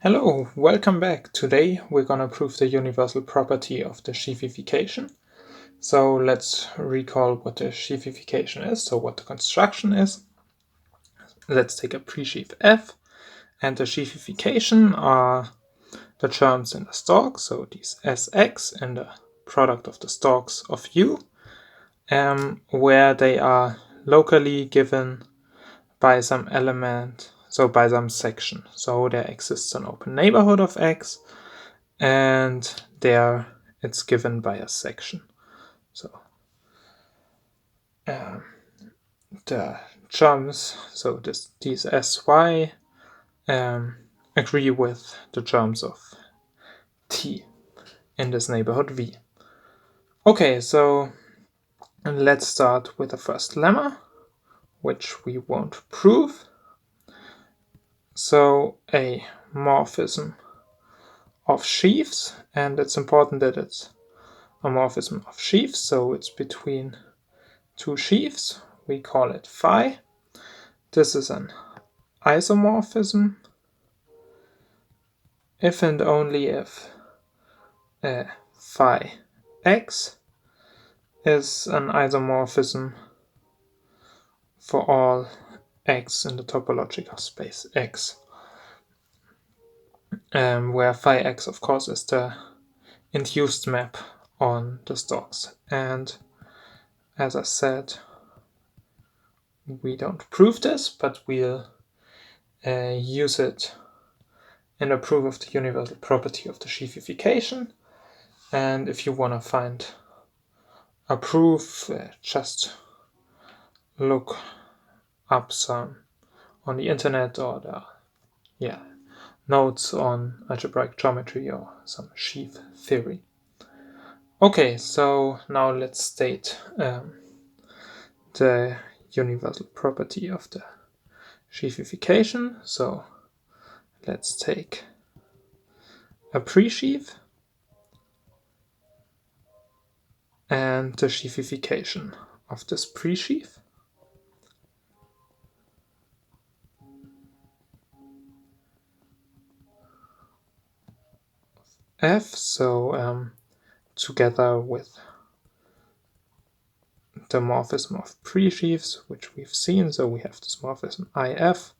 Hello, welcome back. Today we're gonna prove the universal property of the Sheafification. So let's recall what the Sheafification is, so what the construction is. Let's take a presheaf F, and the Sheafification are the terms in the stalk, so these Sx and the product of the stalks of U, where they are locally given by some element, so by some section. So there exists an open neighborhood of X, and there it's given by a section. So the terms, so these sy agree with the terms of t in this neighborhood V. Okay, so let's start with the first lemma, which we won't prove. So a morphism of sheaves, and it's important that it's a morphism of sheaves, so it's between two sheaves. We call it phi. This is an isomorphism if and only if phi x is an isomorphism for all x in the topological space X, where phi x, of course, is the induced map on the stalks. And as I said, we don't prove this, but we'll use it in a proof of the universal property of the Sheafification. And if you want to find a proof, just look up some on the internet or the notes on algebraic geometry or some sheaf theory. Okay, so now let's state the universal property of the Sheafification. So let's take a presheaf and the Sheafification of this presheaf. F, so together with the morphism of presheaves, which we've seen, so we have this morphism IF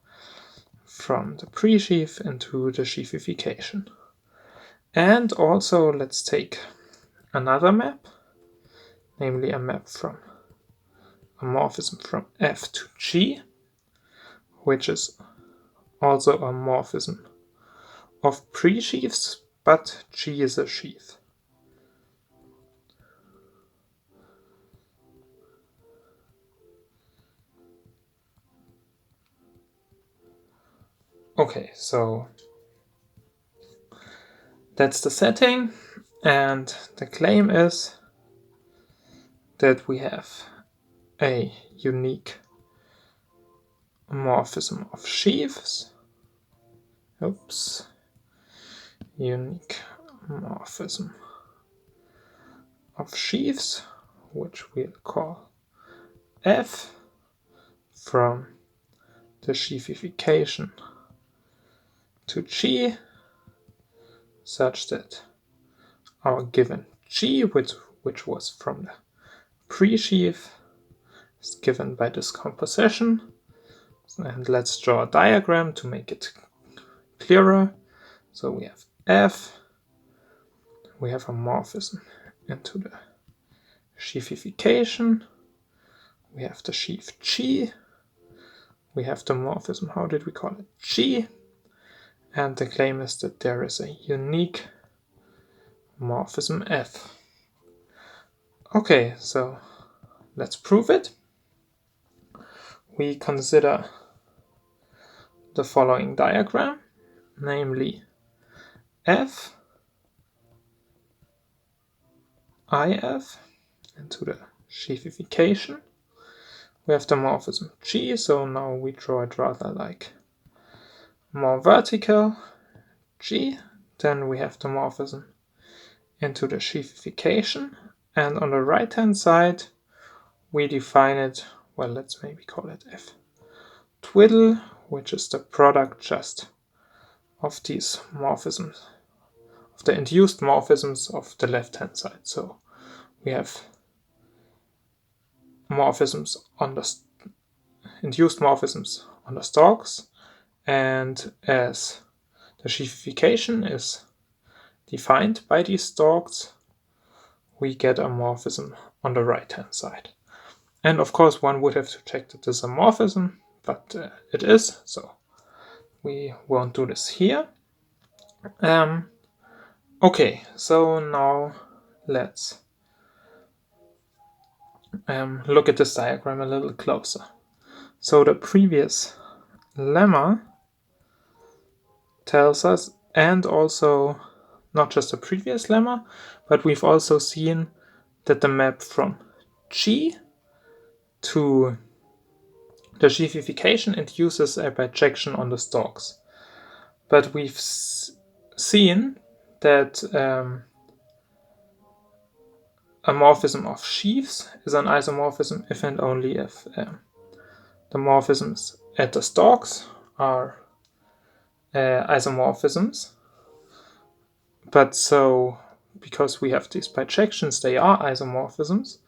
from the presheaf into the Sheafification. And also let's take another map, namely a map from a morphism from F to G, which is also a morphism of presheaves, but G is a sheaf. Okay, so that's the setting, and the claim is that we have a unique morphism of sheaves. Unique morphism of sheaves, which we'll call F from the Sheafification to G, such that our given G, which was from the presheaf, is given by this composition. And let's draw a diagram to make it clearer. So we have F, we have a morphism into the Sheafification, we have the sheaf G, we have the morphism, how did we call it, G, and the claim is that there is a unique morphism F. Okay, so let's prove it. We consider the following diagram, namely F, IF into the Sheafification. We have the morphism G, so now we draw it rather like more vertical G. Then we have the morphism into the Sheafification, and on the right hand side we define it, well, let's maybe call it F twiddle, which is the product just of these morphisms, of the induced morphisms of the left-hand side. So we have morphisms on the induced morphisms on the stalks, and as the sheafification is defined by these stalks, we get a morphism on the right-hand side. And of course, one would have to check that this is a morphism, but it is, so we won't do this here. Okay, so now let's look at this diagram a little closer. So the previous lemma tells us, and also not just the previous lemma, but we've also seen that the map from G to the Sheafification induces a bijection on the stalks. But we've seen that a morphism of sheaves is an isomorphism if and only if the morphisms at the stalks are isomorphisms. But so, because we have these bijections, they are isomorphisms.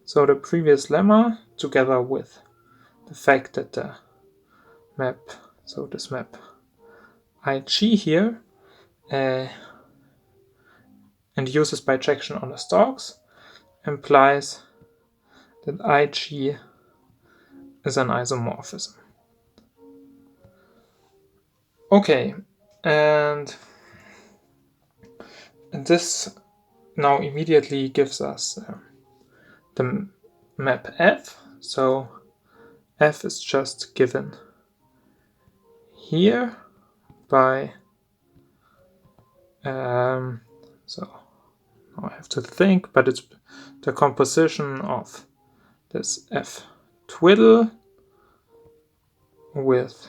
So the previous lemma, together with the fact that the map, so this map IG here, induces bijection on the stalks, implies that IG is an isomorphism. Okay, and this now immediately gives us the map F. So F is just given here by so now I have to think, but it's the composition of this F twiddle with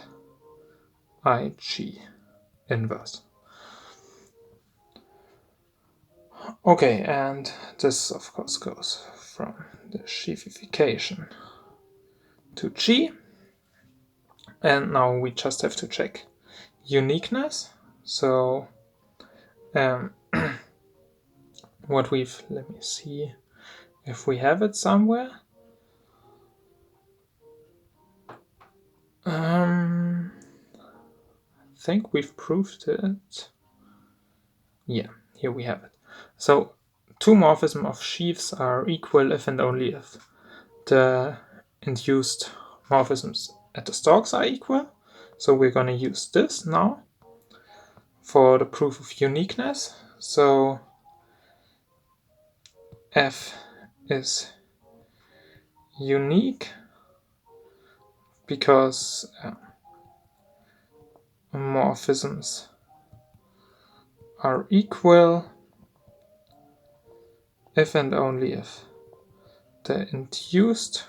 IG inverse. Okay, and this of course goes from the Sheafification to G. And now we just have to check uniqueness. So what we've, let me see if we have it somewhere. I think we've proved it. Yeah, here we have it. So two morphisms of sheaves are equal if and only if the induced morphisms at the stalks are equal. So we're going to use this now for the proof of uniqueness. So F is unique because morphisms are equal if and only if the induced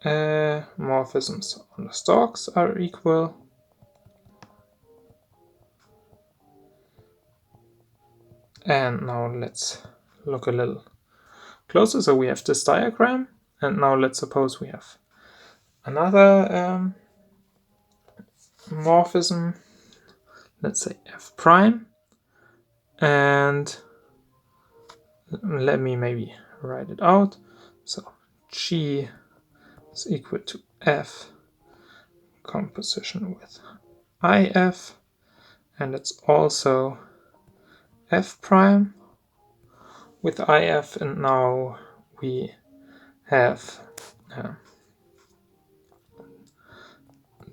morphisms on the stalks are equal and now let's look a little closer. So we have this diagram, and now let's suppose we have another morphism, let's say F prime, and let me maybe write it out. So G is equal to F composition with IF, and it's also F prime with IF, and now we have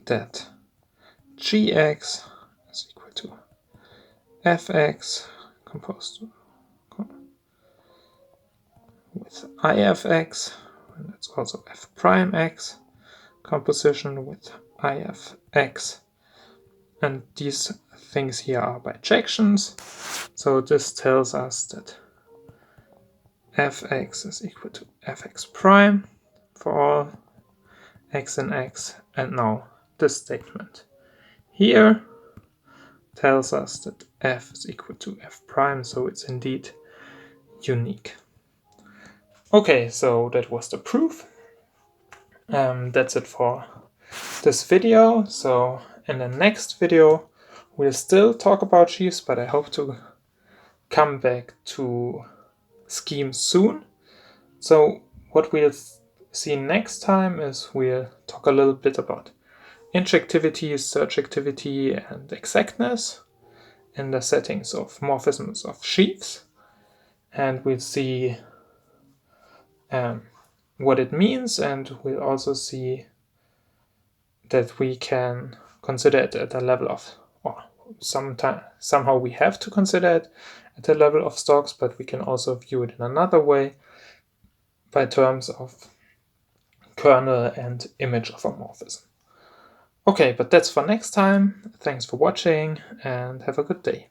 that Gx is equal to Fx composed with IFx, and that's also F prime x composition with IFx, and these things here are bijections. So this tells us that Fx is equal to Fx prime for all x and x, and now this statement here tells us that F is equal to F prime, so it's indeed unique. Okay, so that was the proof. That's it for this video. So in the next video, we'll still talk about sheaves, but I hope to come back to schemes soon. So what we'll see next time is we'll talk a little bit about injectivity, surjectivity, and exactness in the settings of morphisms of sheaves. And we'll see what it means, and we'll also see that we can consider it at a level of, or somehow we have to consider it at the level of stalks, but we can also view it in another way by terms of kernel and image of a morphism. Okay, but that's for next time. Thanks for watching and have a good day.